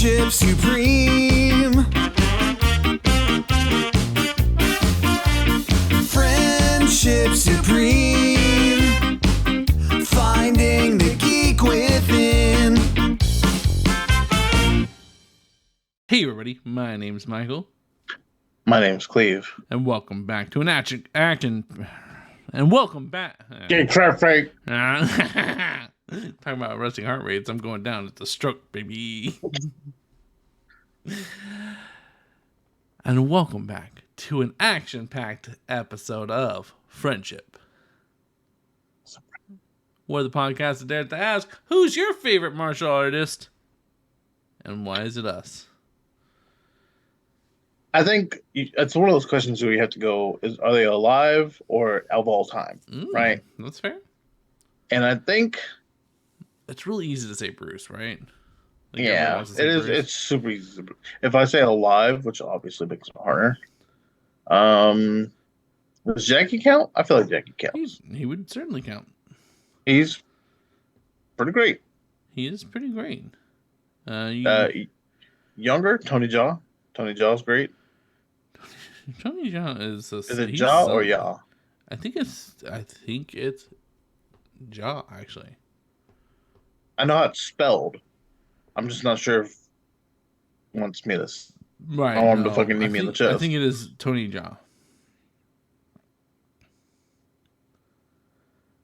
Friendship supreme. Friendship supreme. Finding the geek within. Hey everybody, my name's Michael. My name's Cleve. And welcome back to an action and welcome back. Get traffic. Talking about resting heart rates, I'm going down. It's a stroke, baby. And welcome back to an action-packed episode of Friendship, where the podcast is there to ask, who's your favorite martial artist? And why is it us? I think it's one of those questions where you have to go, are they alive or of all time? Right? That's fair. And I think... It's really easy to say Bruce, right? Like yeah, it is. Bruce. It's super easy. If I say alive, which obviously makes it harder. Does Jackie count? I feel like Jackie counts. He would certainly count. He's pretty great. He is pretty great. Younger, Tony Jaa. Tony Jaa's great. Tony Jaa is it Jaa or Ya? I think it's Jaa, actually. I know how it's spelled. I'm just not sure if he wants me to. Right. I want him to fucking knee me in the chest. I think it is Tony Jaa.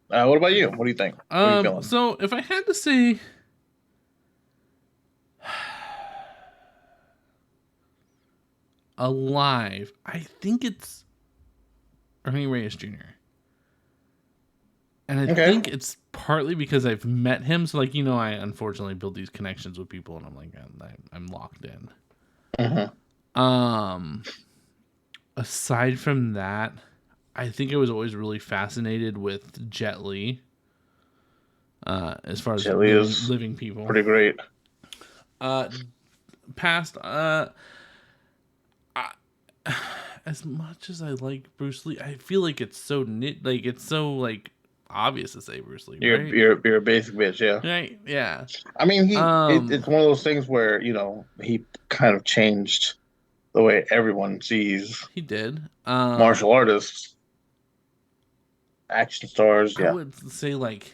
What about you? What do you think? What are you feeling? So if I had to say, alive, I think it's Ernie Reyes Jr. And I think it's partly because I've met him. So, like, I unfortunately build these connections with people, and I'm like, I'm locked in. Mm-hmm. Aside from that, I think I was always really fascinated with Jet Li. As far as living people, pretty great. Past, as much as I like Bruce Lee, I feel like it's so obvious to say Bruce Lee. Right? You're a basic bitch, yeah. Right, yeah. I mean, it's one of those things where he kind of changed the way everyone sees. He did. Martial artists, action stars. Yeah, I would say like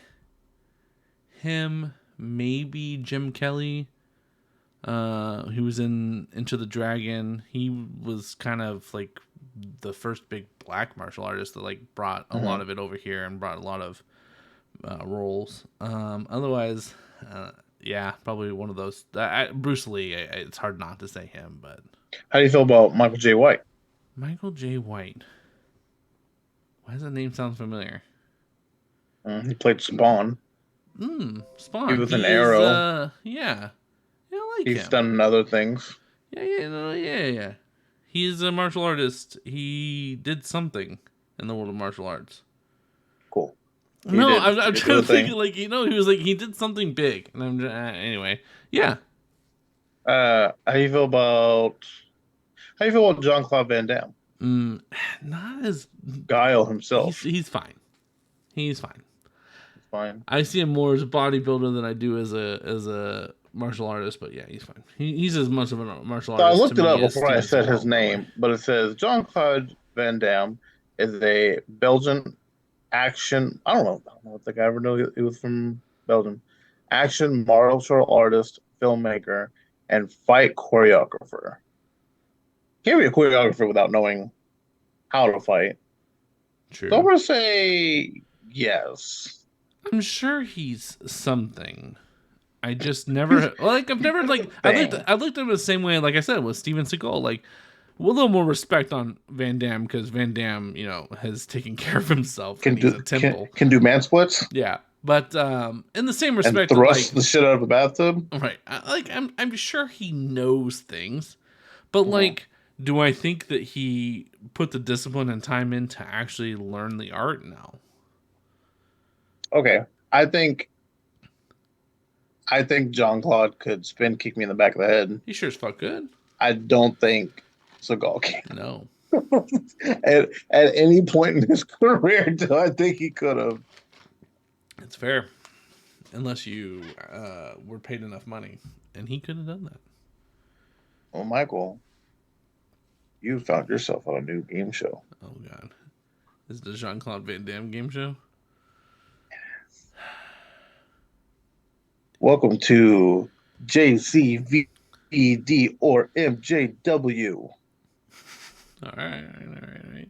him, maybe Jim Kelly. He was in Into the Dragon. He was kind of like the first big black martial artist that like brought a lot of it over here and brought a lot of roles. Otherwise, yeah, probably one of those. Bruce Lee. It's hard not to say him, but how do you feel about Michael J. White? Michael J. White. Why does that name sound familiar? He played Spawn. Spawn. He was an Arrow. Yeah. He's done other things. Yeah. He's a martial artist. He did something in the world of martial arts. Cool. I'm trying to think. Like he was like he did something big, and I'm anyway. Yeah. How do you feel about Jean-Claude Van Damme? Not as Guile himself. He's fine. He's fine. Fine. I see him more as a bodybuilder than I do as a martial artist, but yeah, he's fine. He's as much of a martial artist. I looked it up before I said his name, but it says Jean-Claude Van Damme is a Belgian action. I don't know if the guy ever knew he was from Belgium. Action martial artist, filmmaker, and fight choreographer. Can't be a choreographer without knowing how to fight. True. So I'm gonna say yes. I'm sure he's something. I just never I've never I looked at him the same way, like I said, with Steven Seagal, like with a little more respect on Van Damme, because Van Damme, has taken care of himself. Can do man splits. Yeah, but in the same respect, and thrust the shit out of a bathtub. Right, I'm sure he knows things, but do I think that he put the discipline and time in to actually learn the art? No. Okay, I think Jean-Claude could spin kick me in the back of the head. He sure as fuck could. I don't think Seagal can. No. at any point in his career, do I think he could have. It's fair. Unless you were paid enough money. And he could have done that. Well, Michael, you found yourself on a new game show. Oh God, this is the Jean-Claude Van Damme game show. Welcome to JCVD or MJW. All right, all right.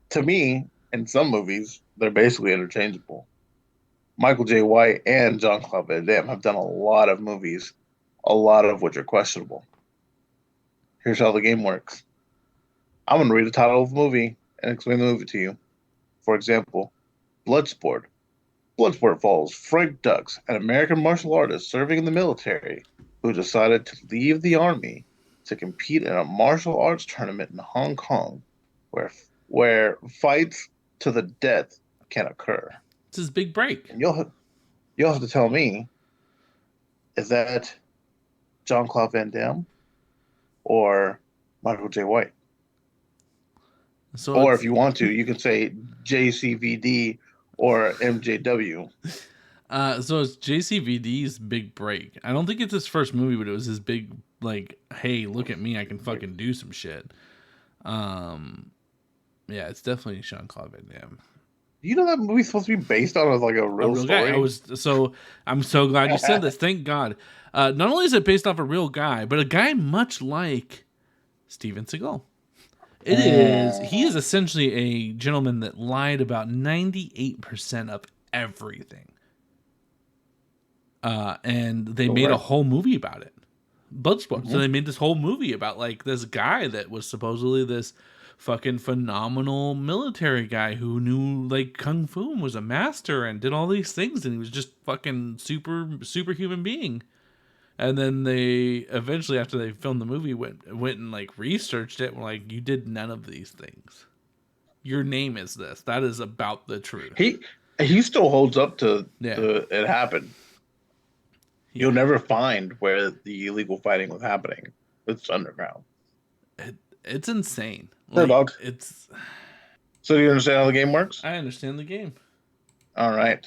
To me, in some movies, they're basically interchangeable. Michael J. White and Jean-Claude Van Damme have done a lot of movies, a lot of which are questionable. Here's how the game works. I'm going to read the title of the movie and explain the movie to you. For example, Bloodsport. Bloodsport follows Frank Dux, an American martial artist serving in the military who decided to leave the army to compete in a martial arts tournament in Hong Kong where fights to the death can occur. It's his big break. And you'll have to tell me, is that Jean-Claude Van Damme or Michael J. White? So Or if you want to, you can say JCVD or MJW. So it's JCVD's big break. I don't think it's his first movie, but it was his big, like, hey, look at me, I can fucking do some shit. Yeah, it's definitely Jean-Claude Van Damme. You know that movie's supposed to be based on like a real story? Guy. I'm so glad you said this. Thank God. Not only is it based off a real guy, but a guy much like Steven Seagal. He is essentially a gentleman that lied about 98% of everything. And they made a whole movie about it. Bloodsport. So they made this whole movie about like this guy that was supposedly this fucking phenomenal military guy who knew like kung fu and was a master and did all these things, and he was just fucking superhuman being. And then they eventually, after they filmed the movie, went and like researched it. And were like, you did none of these things. Your name is this. That is about the truth. He still holds up to it happened. You'll never find where the illegal fighting was happening. It's underground. It's insane. Like, it's. So do you understand how the game works? I understand the game. All right.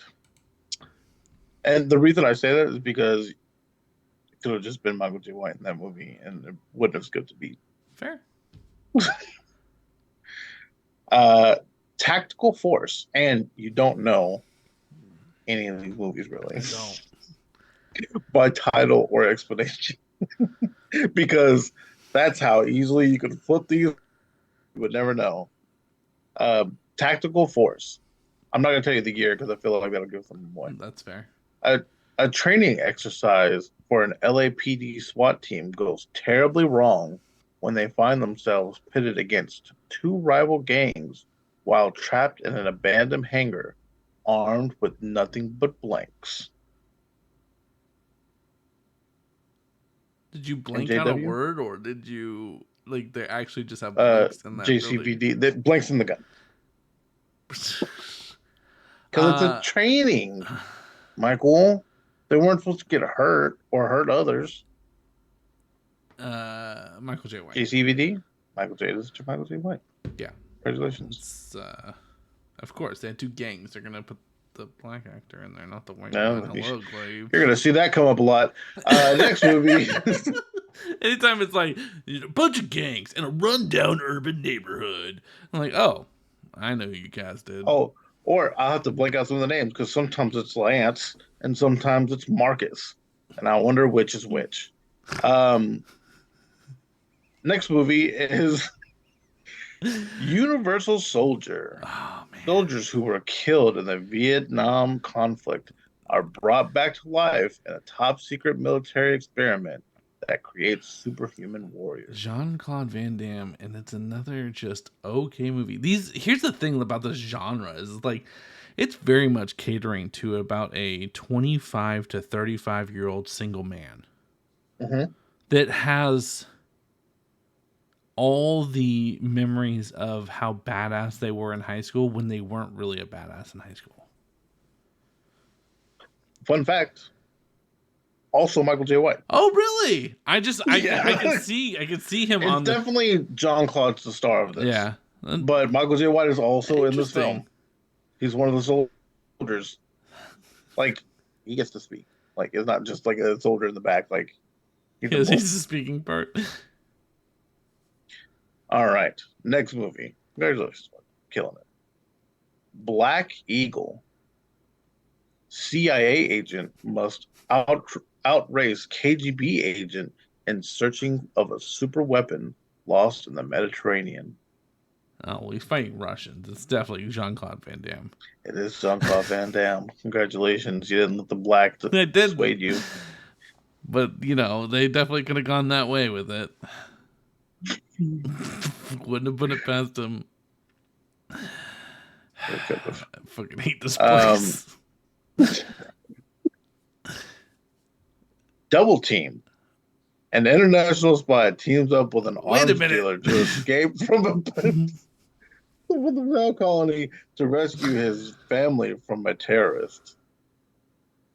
And the reason I say that is because it could have just been Michael J. White in that movie, and it wouldn't have skipped a beat. Fair. Tactical Force, and you don't know any of these movies really. I don't. By title or explanation. Because that's how easily you can flip these. You would never know. Tactical Force. I'm not going to tell you the year because I feel like that'll give them away. That's fair. A training exercise for an LAPD SWAT team goes terribly wrong when they find themselves pitted against two rival gangs while trapped in an abandoned hangar, armed with nothing but blanks. Did you blank out a word, or did you like they actually just have blanks in that JCVD? The blanks in the gun. Because it's a training, Michael. They weren't supposed to get hurt or hurt others. Michael J. White. JCVD? Michael J. This is Michael J. White. Yeah. Congratulations. Of course, they had two gangs. They're gonna put the black actor in there, not the white no, one. Hello, Claude. You're gonna see that come up a lot. Next movie. Anytime it's like a bunch of gangs in a rundown urban neighborhood, I'm like, oh, I know who you guys did. Oh, or I'll have to blank out some of the names because sometimes it's Lance and sometimes it's Marcus, and I wonder which is which. Next movie is Universal Soldier. Oh, man. Soldiers who were killed in the Vietnam conflict are brought back to life in a top secret military experiment that creates superhuman warriors. Jean-Claude Van Damme, and it's another just okay movie. Here's the thing about this genre is like it's very much catering to about a 25 to 35-year-old single man that has all the memories of how badass they were in high school when they weren't really a badass in high school. Fun fact. Also Michael J. White. Oh, really? I can see him on definitely John Claude's the star of this. Yeah. But Michael J. White is also in this film. He's one of the soldiers. Like, he gets to speak. Like, it's not just like a soldier in the back. Like, He's Yes, a he's the speaking part. All right. Next movie. Congratulations. Killing it. Black Eagle. CIA agent must outrace KGB agent in searching of a super weapon lost in the Mediterranean. Oh, well, he's fighting Russians. It's definitely Jean-Claude Van Damme. It is Jean-Claude Van Damme. Congratulations. You didn't let the black I did, sway you. but they definitely could have gone that way with it. Wouldn't have put it past him. They could have. I fucking hate this place. Double Team. An international spy teams up with an Wait a arms minute. dealer to escape from the Bell colony to rescue his family from a terrorist.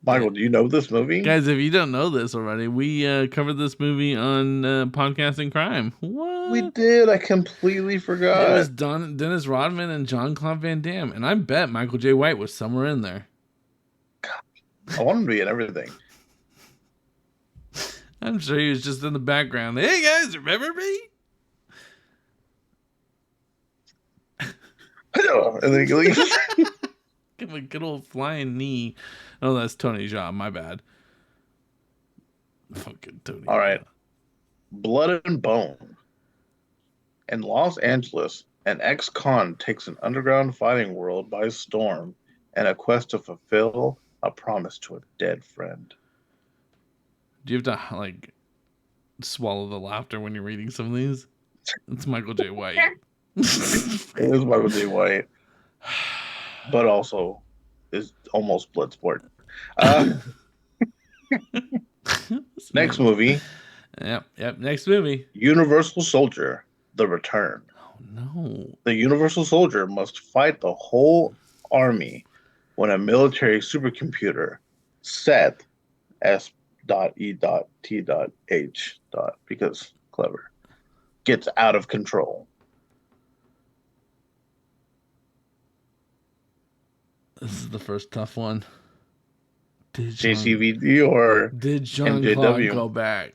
Michael, do you know this movie? Guys, if you don't know this already, we covered this movie on Podcasting Crime. What? We did. I completely forgot. It was Dennis Rodman and Jean-Claude Van Damme, and I bet Michael J. White was somewhere in there. I want him to be in everything. I'm sure he was just in the background. Hey guys, remember me? And then he leaves. Give him a good old flying knee. Oh, that's Tony Jaa. My bad. Fucking Tony. All right. Blood and Bone. In Los Angeles, an ex-con takes an underground fighting world by storm in a quest to fulfill a promise to a dead friend. Do you have to swallow the laughter when you're reading some of these? It's Michael J. White. It is Michael J. White, but also is almost Bloodsport. Next movie. Yep. Next movie. Universal Soldier: The Return. Oh no. The Universal Soldier must fight the whole army when a military supercomputer, Seth S.E.T.H. because clever, gets out of control. This is the first tough one. JCVD or did Jean-Claude MJW? go back?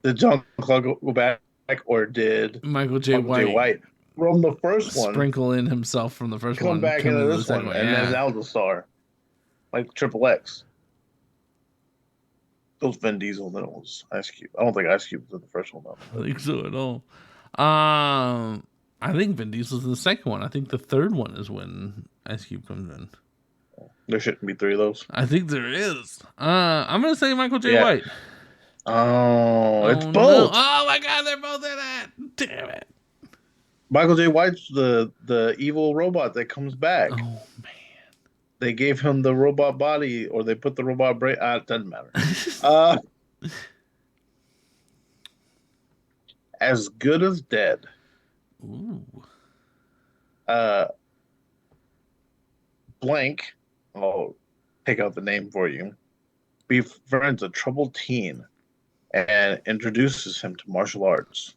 Did Jean-Claude go back, or did Michael J. White from the first one sprinkle in himself from the first one, come back into this one, one, and then Aldo Star, like Triple X? It was Vin Diesel, then it was Ice Cube. I don't think Ice Cube was in the first one, though. I think so at all. I think Vin Diesel's in the second one. I think the third one is when Ice Cube comes in. There shouldn't be three of those. I think there is. I'm gonna say Michael J. White. Oh, it's no. both. Oh my God, they're both in it. Damn it. Michael J. White's the evil robot that comes back. Oh man. They gave him the robot body, or they put the robot brain. It doesn't matter. As Good as Dead. Ooh. Blank. I'll take out the name for you. Befriends a troubled teen and introduces him to martial arts.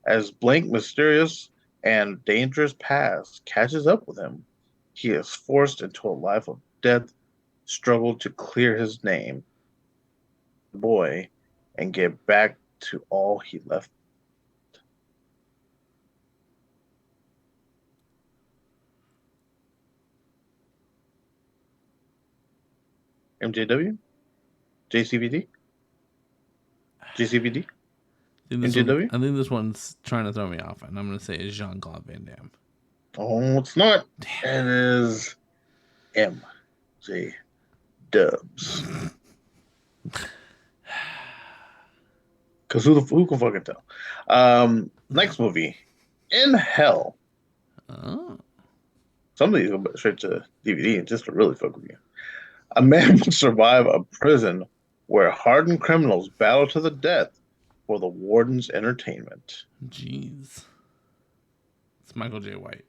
As Blank mysterious and dangerous past catches up with him, he is forced into a life of death, struggle to clear his name, boy, and get back to all he left. MJW? JCVD? JCVD? MJW? I think this one's trying to throw me off, and I'm going to say it's Jean-Claude Van Damme. Oh, it's not. It is MJ Dubs. Because who can fucking tell? Next movie, In Hell. Oh. Some of these go straight to DVD just to really fuck with you. A man will survive a prison where hardened criminals battle to the death for the warden's entertainment. Jeez. It's Michael J. White.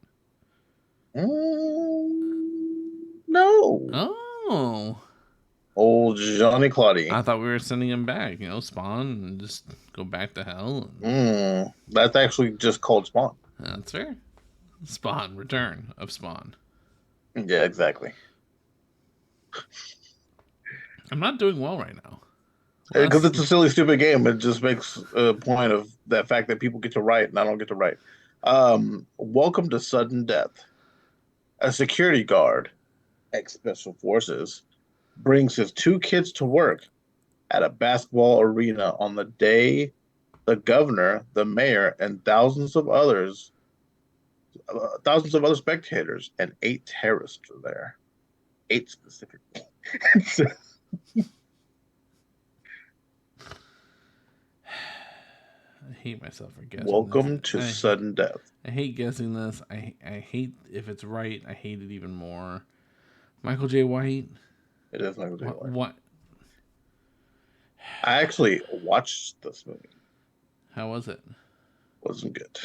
No. Oh. Old Johnny Claude. I thought we were sending him back, Spawn, and just go back to hell. That's actually just called Spawn. That's fair. Spawn, Return of Spawn. Yeah, exactly. I'm not doing well right now. Because it's a silly, stupid game. It just makes a point of that fact that people get to write and I don't get to write. Welcome to Sudden Death. A security guard, ex Special Forces, brings his two kids to work at a basketball arena on the day the governor, the mayor, and thousands of other spectators, and 8 terrorists are there. 8 specifically. I hate myself for guessing. Welcome to Sudden Death. I hate guessing this. I hate if it's right. I hate it even more. Michael J. White. It is Michael J. White. What? I actually watched this movie. How was it? Wasn't good.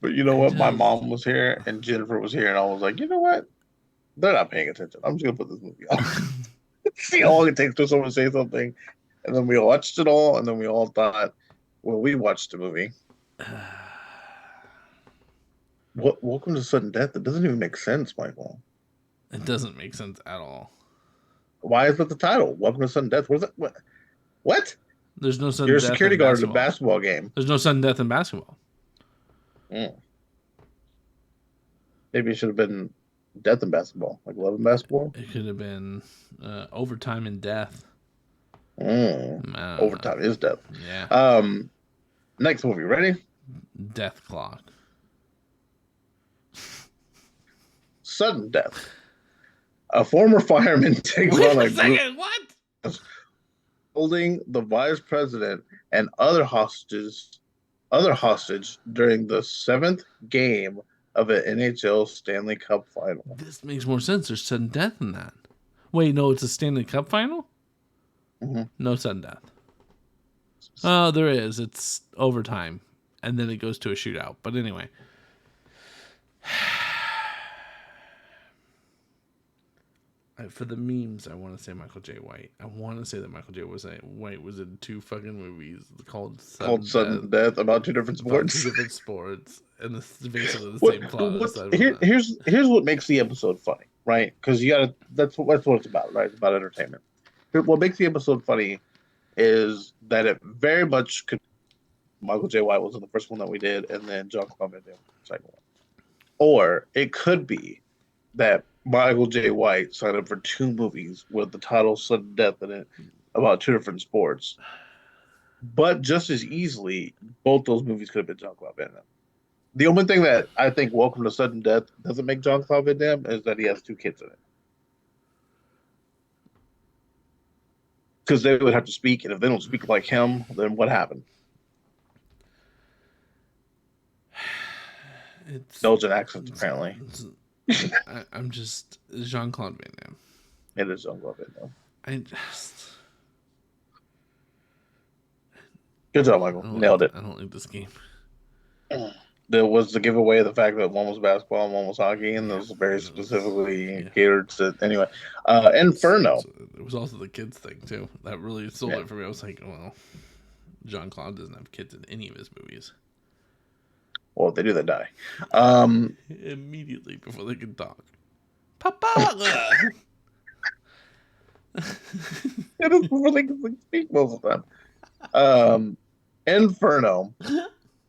But you know what? My mom was here and Jennifer was here, and I was like, you know what? They're not paying attention. I'm just gonna put this movie on. See how long it takes for someone to say something. And then we watched it all, and then we all thought, well, we watched the movie. Welcome to Sudden Death? It doesn't even make sense, Michael. It doesn't make sense at all. Why is that the title? Welcome to Sudden Death. What is that? What? There's no sudden You're a death security in guard at a basketball. basketball game. There's no sudden death in basketball. Maybe it should have been death in basketball, like love in basketball. It could have been overtime and death. Overtime is death. Yeah. Next movie, ready? Death Clock. Sudden Death. A former fireman takes on a group What? holding the vice president and other hostage during the 7th game of an NHL Stanley Cup final. This makes more sense. There's sudden death in that. Wait, no, it's a Stanley Cup final? Mm-hmm. No sudden death. Oh, there is. It's overtime. And then it goes to a shootout. But anyway. For the memes, I want to say Michael J. White. I want to say that Michael J. White was in 2 fucking movies called Sudden Death about 2 different sports. 2 different sports. And it's basically the same plot. Here's what makes the episode funny, right? Because that's what it's about, right? It's about entertainment. What makes the episode funny is that it very much could. Michael J. White was in the first one that we did, and then John Claude Van Damme the second one. Or it could be that Michael J. White signed up for 2 movies with the title Sudden Death in it about 2 different sports. But just as easily, both those movies could have been John Claude Van Damme. The only thing that I think Welcome to Sudden Death doesn't make John Claude Van Damme is that he has 2 kids in it. Because they would have to speak, and if they don't speak like him, then what happened? It's Belgian accents, apparently. I'm just Jean-Claude Van Damme. It is Jean-Claude Van Damme. I just Good job, Michael. Nailed it. I don't like this game. There was the giveaway of the fact that one was basketball and one was hockey, and those very specifically catered to anyway. Inferno. It was also the kids thing too. That really sold it for me. I was like, well, Jean-Claude doesn't have kids in any of his movies. Well, if they do, they die. Immediately before they can talk. Papa! It is before they can speak most of the time. Inferno.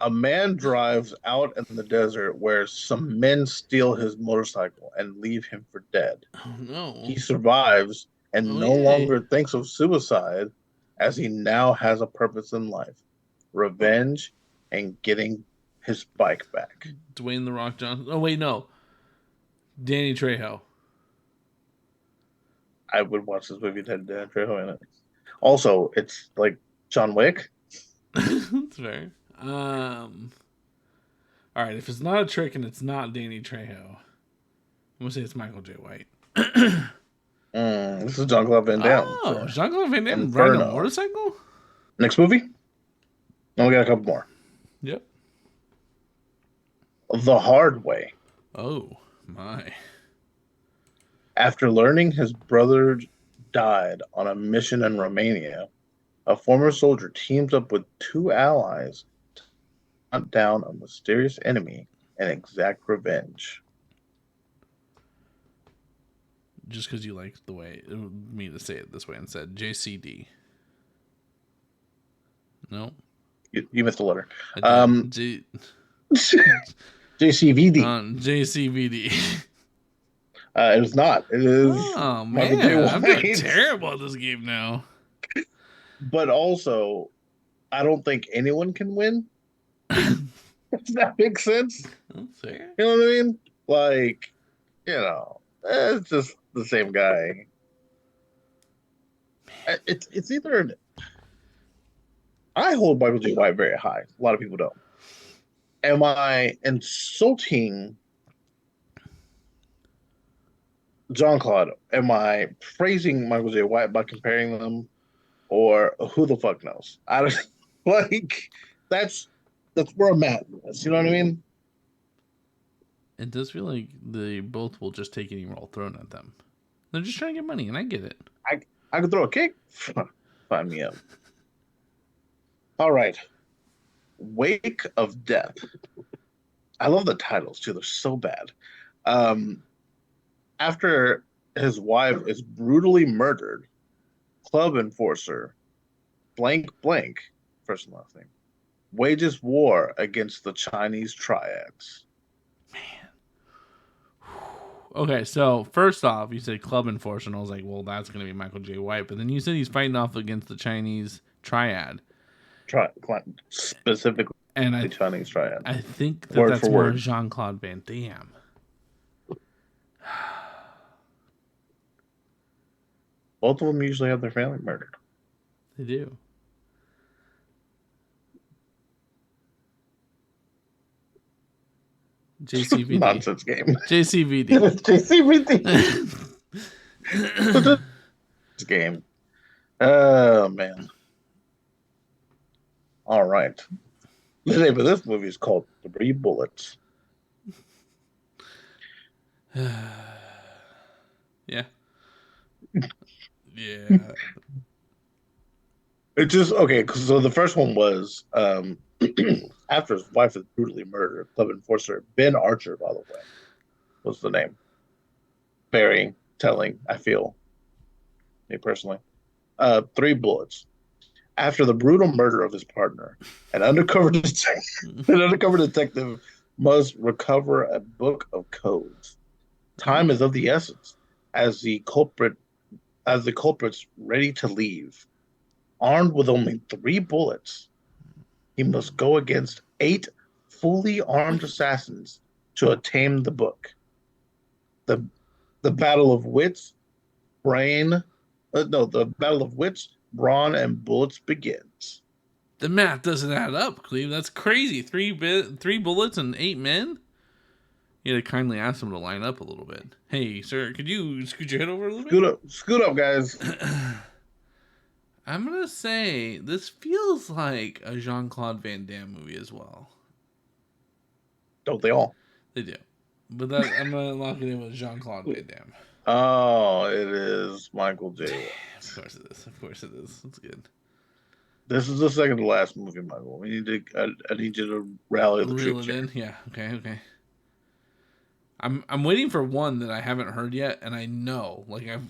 A man drives out in the desert where some men steal his motorcycle and leave him for dead. Oh, no. He survives and no longer thinks of suicide as he now has a purpose in life. Revenge and getting his bike back. Dwayne The Rock Johnson. Oh, wait, no. Danny Trejo. I would watch this movie if it had Dan Trejo in it. Also, it's like John Wick. That's fair. All right, if it's not a trick and it's not Danny Trejo, I'm gonna say it's Michael J. White. This is Jean-Claude Van Damme. Oh, Jean-Claude Van Damme riding a motorcycle? Next movie? And we got a couple more. Yep. The Hard Way. Oh, my. After learning his brother died on a mission in Romania, a former soldier teams up with 2 allies to hunt down a mysterious enemy and exact revenge. just because you liked the way me to say it this way instead. JCD. No, You missed a letter. I did. JCVD. JCVD. It is not. It is Oh Michael J. man, I'm doing White. terrible at this game now. But also, I don't think anyone can win. Does that make sense? That's fair. You know what I mean? Like, it's just the same guy. It's either. I hold Michael J. White very high. A lot of people don't. Am I insulting John Claude? Am I praising Michael J. White by comparing them, or who the fuck knows? I don't like. That's where I'm at. You know what I mean? It does feel like they both will just take any role thrown at them. They're just trying to get money, and I get it. I could throw a kick. Find me up. All right. Wake of Death. I love the titles too. They're so bad. After his wife is brutally murdered, club enforcer blank blank, first and last name, wages war against the Chinese triads. Okay, so first off, you said club enforcer, and I was like, well, that's going to be Michael J. White. But then you said he's fighting off against the Chinese triad. Specifically, and the Chinese triad. I think Word that's for more word. Jean-Claude Van Damme. Both of them usually have their family murdered. They do. JCVD. Nonsense game. JCVD. JCVD. This game. Oh, man. All right. The name of this movie is called Three Bullets. Yeah. Yeah. It just, okay, so the first one was after his wife was brutally murdered, club enforcer Ben Archer, by the way, was the name. Very telling, I feel, me personally. Three Bullets. After the brutal murder of his partner, an undercover detective must recover a book of codes. Time is of the essence as the culprit's ready to leave. Armed with only 3 bullets, he must go against 8 fully armed assassins to attain the book. The battle of wits, brawn, and bullets begins. The math doesn't add up, Cleve. That's crazy. 3 bullets and 8 men? You had to kindly ask them to line up a little bit. Hey, sir, could you scoot your head over a little bit? Scoot up, guys. I'm going to say this feels like a Jean-Claude Van Damme movie as well. Don't they all? They do. But I'm going to lock it in with Jean-Claude Van Damme. Oh, it is Michael J. White. Of course it is. Of course it is. That's good. This is the second to last movie, Michael. I need you to rally the troops. Reel it in? Yeah. Okay. I'm waiting for one that I haven't heard yet, and I know,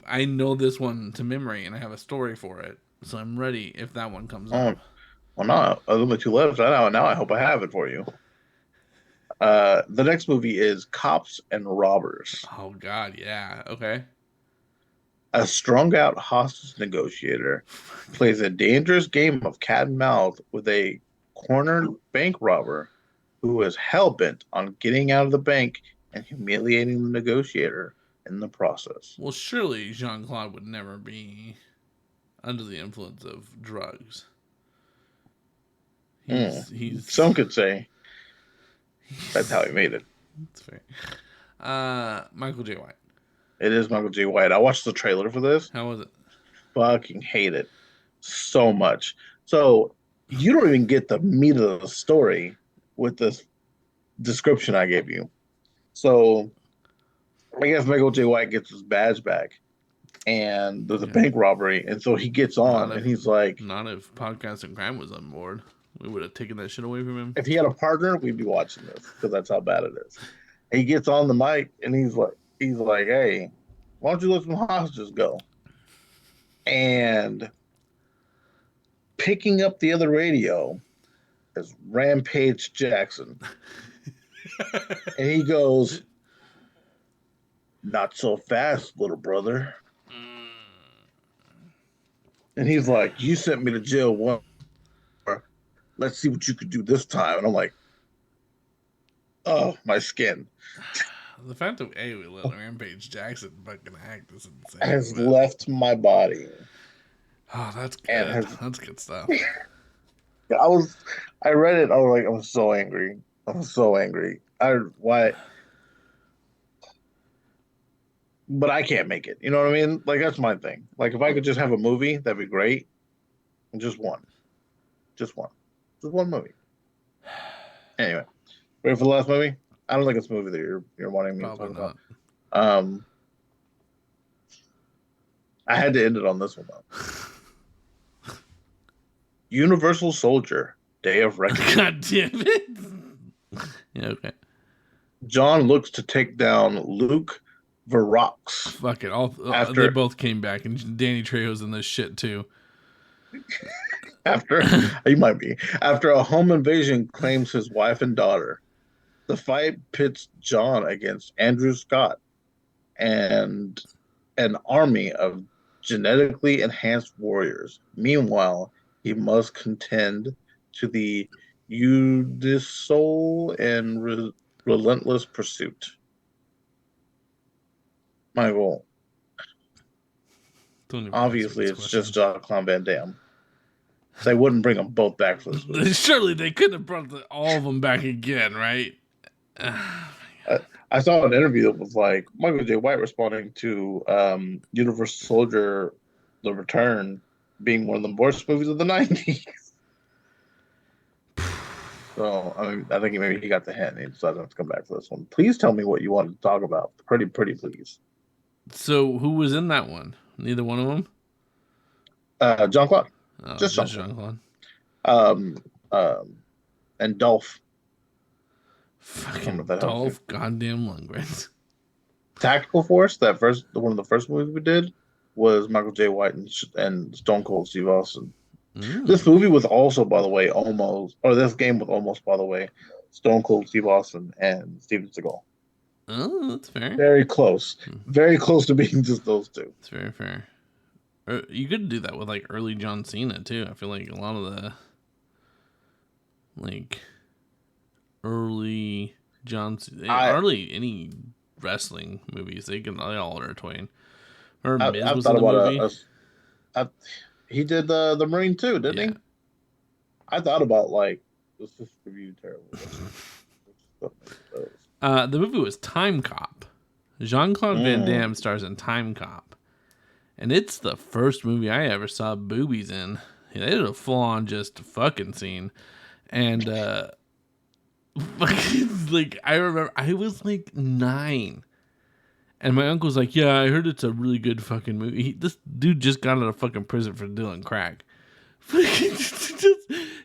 I know this one to memory, and I have a story for it, so I'm ready if that one comes up. Well, no, there's only 2 left. Now I hope I have it for you. The next movie is Cops and Robbers. Oh God, yeah. Okay. A strung-out hostage negotiator plays a dangerous game of cat and mouse with a cornered bank robber who is hell-bent on getting out of the bank and humiliating the negotiator in the process. Well, surely Jean-Claude would never be under the influence of drugs. He's Some could say that's how he made it. That's fair. Michael J. White. It is Michael J. White. I watched the trailer for this. How was it? Fucking hate it so much. So you don't even get the meat of the story with this description I gave you. So I guess Michael J. White gets his badge back, and there's a bank robbery, and so he gets on, and he's like, "Not if Podcast and Crime was on board, we would have taken that shit away from him." If he had a partner, we'd be watching this because that's how bad it is. And he gets on the mic, and he's like, "Hey, Why don't you let some hostages go? And picking up the other radio is Rampage Jackson. And he goes, not so fast, little brother. And he's like, you sent me to jail once. Let's see what you could do this time. And I'm like, oh, my skin The fact that we let Rampage Jackson fucking act is insane. has left my body. Oh, that's good. And that's good stuff. I read it. I was like, I was so angry. I was so angry. Why? But I can't make it. You know what I mean? Like, that's my thing. Like, if I could just have a movie, that'd be great. Just one. Just one. Just one movie. Anyway, ready for the last movie? I don't think it's a movie that you're wanting me Probably to talk not. about. I had to end it on this one though. Universal Soldier: Day of Reckoning. God damn it. Yeah, okay. John looks to take down Luke Varrox. Fuck it. After- they both came back, and Danny Trejo's in this shit too. After a home invasion claims his wife and daughter. The fight pits John against Andrew Scott and an army of genetically enhanced warriors. Meanwhile, he must contend to the Udisol and relentless pursuit. Michael, obviously it's just Jean-Claude Van Damme. They wouldn't bring them both back for this movie. Surely they couldn't have brought all of them back again, right? I saw an interview that was like Michael J. White responding to Universal Soldier: The Return being one of the worst movies of the 90s. So I think maybe he got the hint and he decided not to come back for this one. Please tell me what you wanted to talk about. Pretty please. So who was in that one? Neither one of them? Jean-Claude. Oh, Just Jean-Claude. And Dolph. Fucking Dolph goddamn Lundgren. Tactical Force, one of the first movies we did, was Michael J. White and Stone Cold Steve Austin. This movie was also, by the way, this game was almost, by the way, Stone Cold Steve Austin and Steven Seagal. Oh, that's fair. Very close. Very close to being just those two. It's very fair. You could do that with like early John Cena too. I feel like a lot of the like early early any wrestling movies they all are twin. Or Miz was in the movie. He did the Marine too, didn't he? I thought about like this review terrible. The movie was Time Cop. Jean-Claude Van Damme stars in Time Cop. And it's the first movie I ever saw boobies in. They did a full-on just fucking scene. And, like, I remember, I was like 9. And my uncle's like, yeah, I heard it's a really good fucking movie. This dude just got out of fucking prison for doing crack.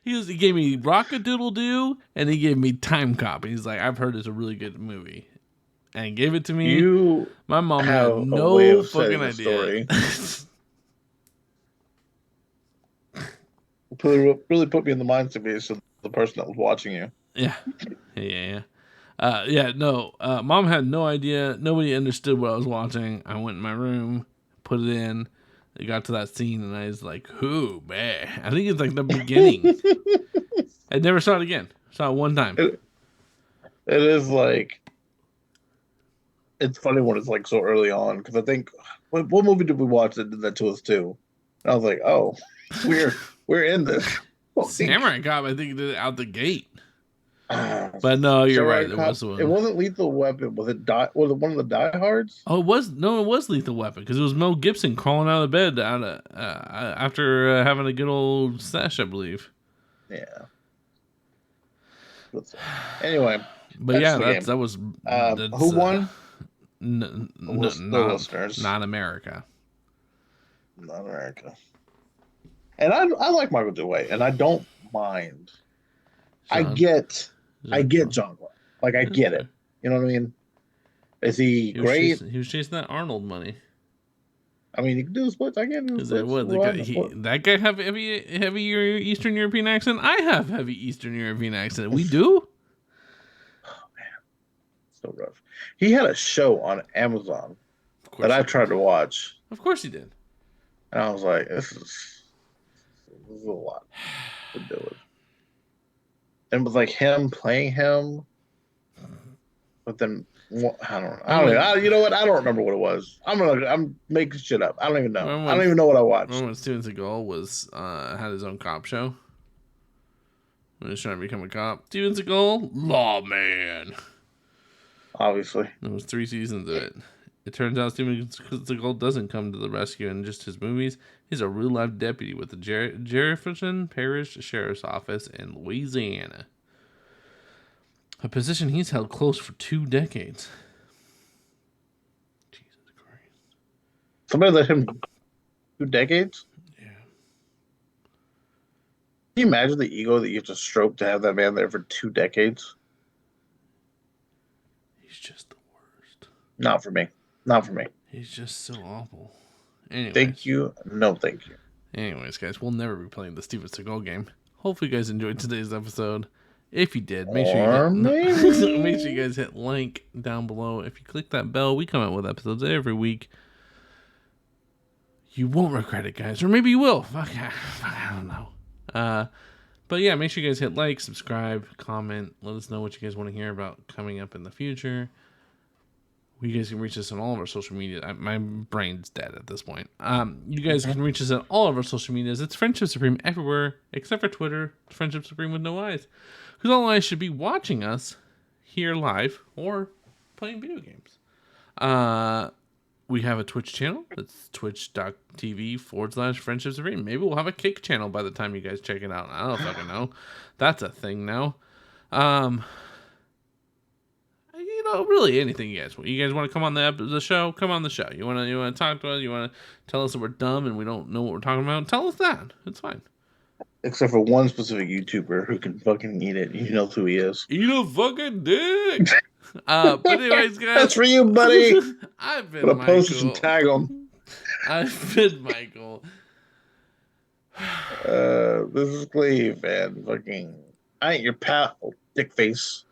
He gave me Rock-a-Doodle-Doo, and he gave me Time Cop. And he's like, I've heard it's a really good movie. And he gave it to me. My mom had no fucking idea. Really put me in the mind space of the person that was watching you. Yeah. Mom had no idea. Nobody understood what I was watching. I went in my room, put it in. It got to that scene, and I was like, "Who, man?" I think it's like the beginning. I never saw it again. Saw it one time. It is like, it's funny when it's like so early on because I think what movie did we watch that did that to us too? And I was like, oh, we're in this. Samurai Cop, I think, did it out the gate. But no, you're right. It wasn't Lethal Weapon. Was it one of the Die Hards? Oh, it was Lethal Weapon because it was Mel Gibson crawling out of bed after having a good old sesh, I believe. Yeah. Anyway, but yeah, that was who won? The listeners. Not America. Not America. And I like Michael J. White, and I don't mind. I get John-Claude. Like, I get it. You know what I mean? Is he great? He was chasing that Arnold money. I mean, you can do the splits. I can't do the Is that splits. what that guy have heavy Eastern European accent? I have heavy Eastern European accent. We do. So rough. He had a show on Amazon Of course that I he did. tried to watch, Of course he did. and I was like, "This is a lot to do with." And it was like him playing him, but then I don't know. You know what? I don't remember what it was. I'm making shit up. I don't even know. I don't even know what I watched. Remember when Steven Seagal was had his own cop show? When he was trying to become a cop. Steven Seagal, lawman. Obviously, There was 3 seasons of it. It turns out Steven Seagal doesn't come to the rescue in just his movies. He's a real-life deputy with the Jefferson Parish Sheriff's Office in Louisiana. A position he's held close for 2 decades. Jesus Christ. somebody let him 2 decades. Yeah. Can you imagine the ego that you have to stroke to have that man there for 2 decades? He's just the worst. Not for me. Not for me. He's just so awful. Anyways. Thank you. No, thank you. Anyways, guys, we'll never be playing the Steven Seagal game. Hopefully, you guys enjoyed today's episode. If you did, make sure make sure you guys hit like down below. If you click that bell, we come out with episodes every week. You won't regret it, guys, or maybe you will. Fuck, I don't know. But yeah, make sure you guys hit like, subscribe, comment. Let us know what you guys want to hear about coming up in the future. You guys can reach us on all of our social media. My brain's dead at this point. You guys can reach us on all of our social medias. It's Friendship Supreme everywhere, except for Twitter. Friendship Supreme with no eyes. Because all eyes should be watching us here live or playing video games. We have a Twitch channel. It's twitch.tv/Friendship Supreme. Maybe we'll have a Kick channel by the time you guys check it out. I don't fucking know. That's a thing now. Really anything you guys want. You guys want to come on the show? Come on the show. You want to talk to us? You want to tell us that we're dumb and we don't know what we're talking about? Tell us that. It's fine. Except for one specific YouTuber who can fucking eat it. You know who he is. Eat a fucking dick. But anyways, guys. That's for you, buddy. I've been Put a Michael. postage and tag him. I've been Michael. This is Cleve, and fucking I ain't your pal, dick face.